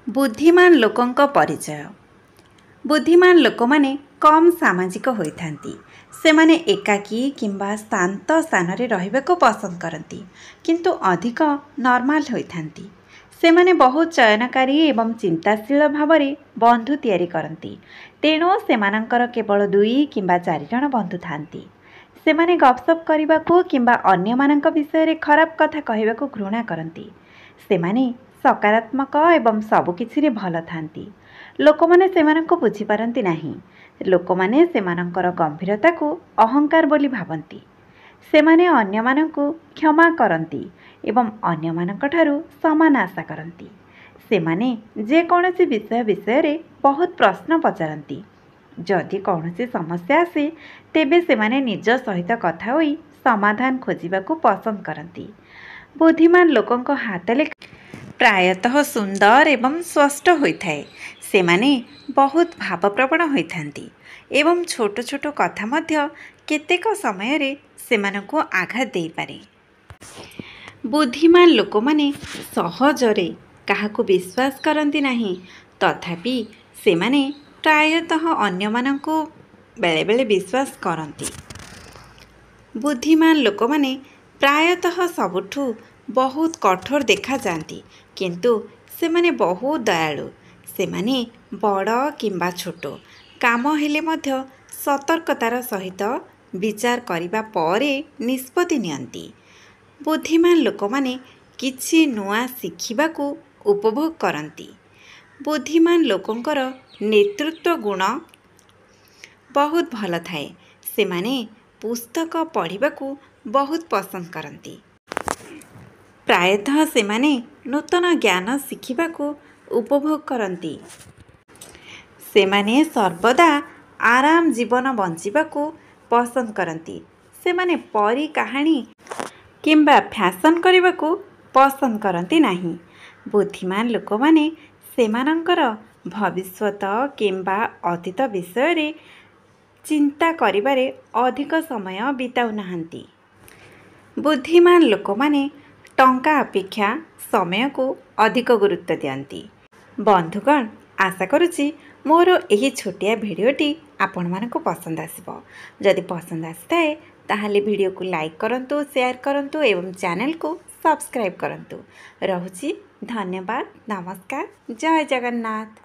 बुद्धिमान लोकंक परिचय। बुद्धिमान लोक माने कम सामाजिक होइथांती। से माने एकाकी किंबा शांत स्थान रे रहिबाको पसंद करती, किंतु अधिक नॉर्मल होइथांती। से माने बहुत चयनकारी एवं चिंताशील भावरे बंधु तैयारी करती। तेणु सेमानंकर केवल 2 किंबा 4 जण बंधु थांती। से माने गपसप करने किंबा अन्य मानक विषय रे खराब कथा कहबाको घृणा करती। से माने सकारात्मक एवं सबकिछि रे भल थांती। लोक माने सेमानंको बुझी पारंती नाही। लोक माने सेमानंकर गंभीरता को अहंकार बोली भावंती। से माने अन्य मानंको क्षमा करती एवं अन्य मानक ठारू समान आशा करती। से माने जे कौनसी विषय रे बहुत प्रश्न पचारती। जदि कौनसी समस्या आसे तेबे से माने निज सहित कथा होई समाधान खोजिबाको पसंद करती। बुद्धिमान लोकंको हातलेखा प्रायतः सुंदर एवं स्पष्ट होइथाए। से माने बहुत भावप्रवण होइथांती एवं छोट छोट कथा मध्य केतेक समय रे सेमानकु आघात देई पारे। बुद्धिमान लोक माने सहजरे काहाकु विश्वास करती नाही, तथापि से माने प्रायतः अन्य मानकु बेले बेले विश्वास करती। बुद्धिमान लोक माने प्रायतः सबुठु बहुत कठोर देखा जाती, किंतु से माने बहुत दयालु। से माने बड़ किंबा छोट काम हेले मध्य सतर्कतार सहित विचार करिबा परे निष्पत्ति नियंती। बुद्धिमान लोक माने किछि नुआ शिखिबाकू उपभोग करती। बुद्धिमान लोकंकर नेतृत्व गुण बहुत भल थाए। से माने पुस्तक पढ़िबाकू बहुत पसंद करती। प्रायतः से माने नूतन ज्ञान शिखिबाकू उपभोग करती। से माने सर्वदा आराम जीवन बंचिबाकू पसंद करती। से माने परी कहानी किंबा फैशन करबाकू पसंद करती नाही। बुद्धिमान लोक माने सेमानंकर भविष्यत किंबा अतीत विषय रे चिंता करिबारे अधिक समय बिताउ नाहंती। बुद्धिमान लोक माने टंका अपेक्षा समय को अधिक गुरुत्व दियंती। बंधुगण, आशा करुछि मोर एही छोटिया भिडियोटी आपण मानको पसंद आसिबो। जदि पसंद आसिताए ताहाले भिडियो को लाइक करंतु, शेयर करंतु एवं चैनल को सब्सक्राइब करंतु। रहुछि। धन्यवाद। नमस्कार। जय जगन्नाथ।